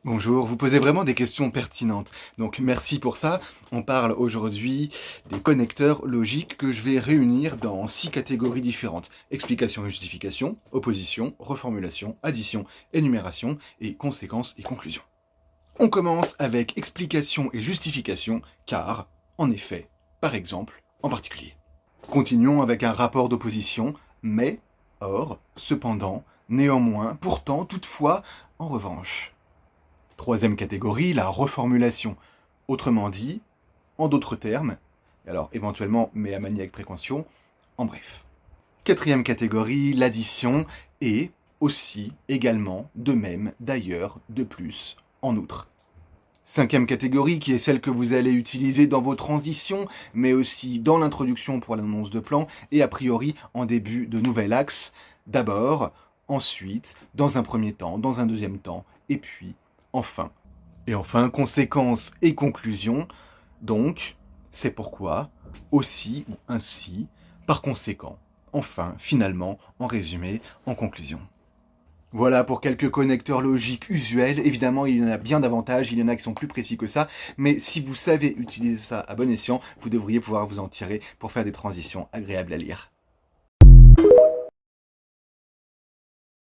Bonjour, vous posez vraiment des questions pertinentes. Donc merci pour ça. On parle aujourd'hui des connecteurs logiques que je vais réunir dans 6 catégories différentes. Explication et justification, opposition, reformulation, addition, énumération et conséquences et conclusions. On commence avec explication et justification car, en effet, par exemple, en particulier. Continuons avec un rapport d'opposition, mais, or, cependant, néanmoins, pourtant, toutefois, en revanche. Troisième catégorie, la reformulation. Autrement dit, en d'autres termes, alors éventuellement, mais à manier avec précaution, en bref. Quatrième catégorie, l'addition, et aussi, également, de même, d'ailleurs, de plus, en outre. Cinquième catégorie, qui est celle que vous allez utiliser dans vos transitions, mais aussi dans l'introduction pour l'annonce de plan, et a priori en début de nouvel axe, d'abord, ensuite, dans un premier temps, dans un deuxième temps, et puis, enfin. Et enfin, conséquences et conclusions, donc, c'est pourquoi, aussi ou ainsi, par conséquent, enfin, finalement, en résumé, en conclusion. Voilà pour quelques connecteurs logiques usuels. Évidemment, il y en a bien davantage, il y en a qui sont plus précis que ça, mais si vous savez utiliser ça à bon escient, vous devriez pouvoir vous en tirer pour faire des transitions agréables à lire.